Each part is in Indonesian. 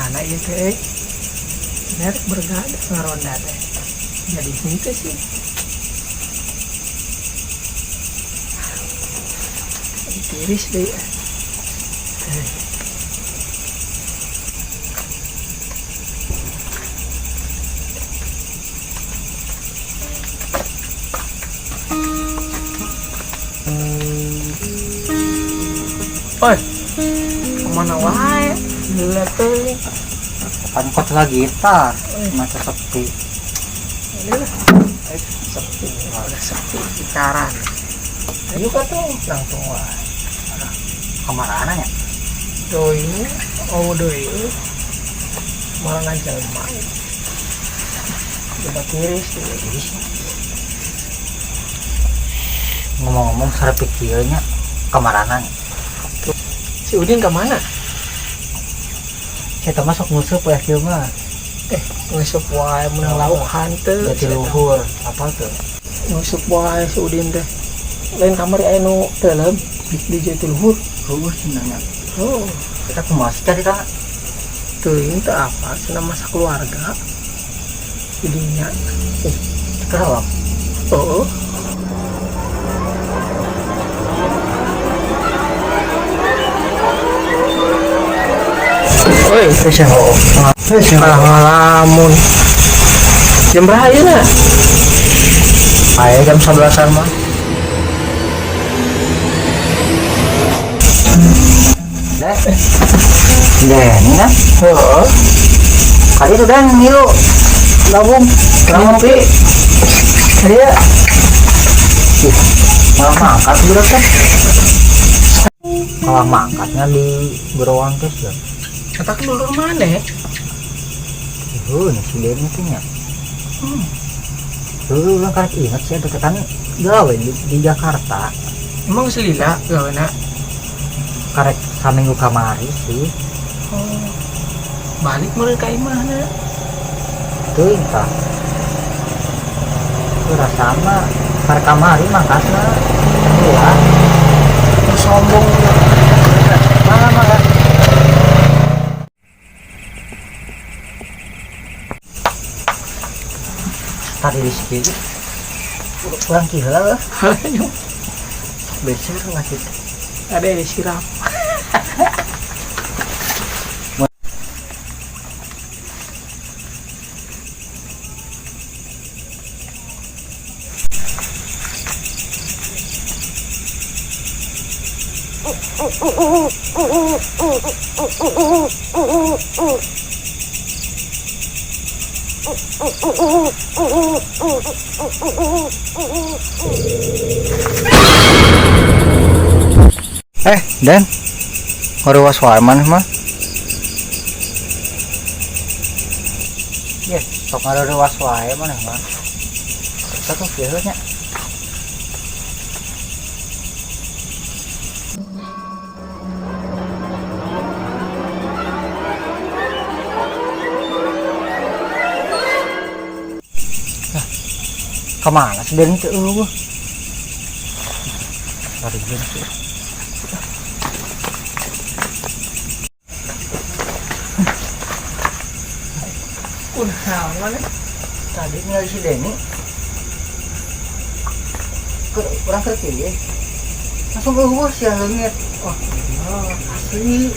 mana ya teh? Merek bergada ngaronda teh. Jadi itu sih. Tiris deh. Oi, kemana wae? Lihat tuh. Kan kota lagi gitar, masa sepi. Ini lah. Sepi, udah sepi gitaran. Ayo kan tuh langsung wah. Kemana ya? Doi, oh doi, malah ngajar main. Coba tiris tuh. Ngomong-ngomong cara pikirnya kemana? Si Udin kemana? Kita masuk musuh ya kieu mah. Ngasup wae menang lauk hanteu. Jadi luhur apa tuh? Ngasup wae si Udin teh. Lain kamar anu dalam di jatuh luhur. Nanya. Oh, Kita kumaha sih tadi kan? tuh ini tuh apa? Senam masa keluarga. Jadinya. Kerawak. Oh. Woi, malah ngalamun. Jam berapa ya nak? Ayo jam 11-an mah. Ini kan? Oh, Kali itu dan ngilu gabung ngopi. dia Malah mangkat udah kan? Malah mangkatnya di Beroang terus ya. kata dulu mana? Nih si Denny tuh nya. Dulu kan ingat sih deketan gawe di Jakarta. Emang selila gawe nak? Karek saminggu kamari sih. Oh, balik mulai ke mana? Tuh entah. Itu rasanya karek kamari mangkatnya. Ya. Sombong. Mana. Tadi di sini kurang gila lah. Besar ngasih. Ada yang disiram. Dan ngeurewas wae maneh mah. Ye, sok ngeurewas wae maneh mah. Kita tuh kieu nya. Kemana sih dari itu lu? Dari sini. Udah mana? Tadi tinggal si Denny. Kurang kerja ya. Langsung ke bos ya lengit. Oh, asli.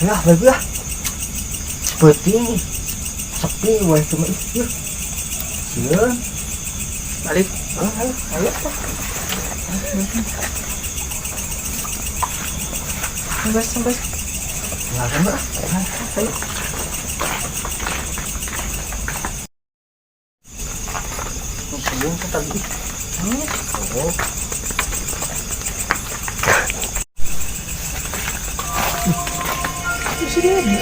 Ya, baik lah. Seperti ini. Sepi wah cuma itu. Sian. Balik. Ayo. Sampai. Nah, Mbak. Ayo. Sebelum kita tadi. Oh. Sini lagi.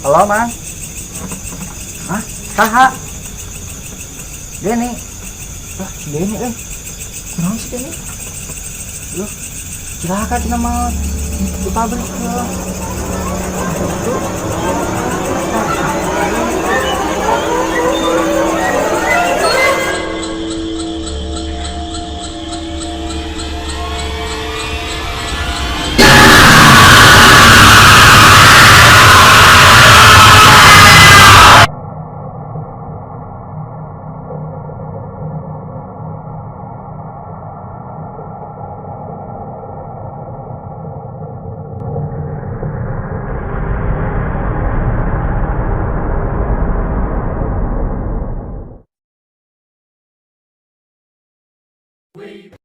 Halo, Mang. Hah? Saha? Denny. Denny Kurang sih ini. Loh, cilaka cina mah di pabrik ya. Wait.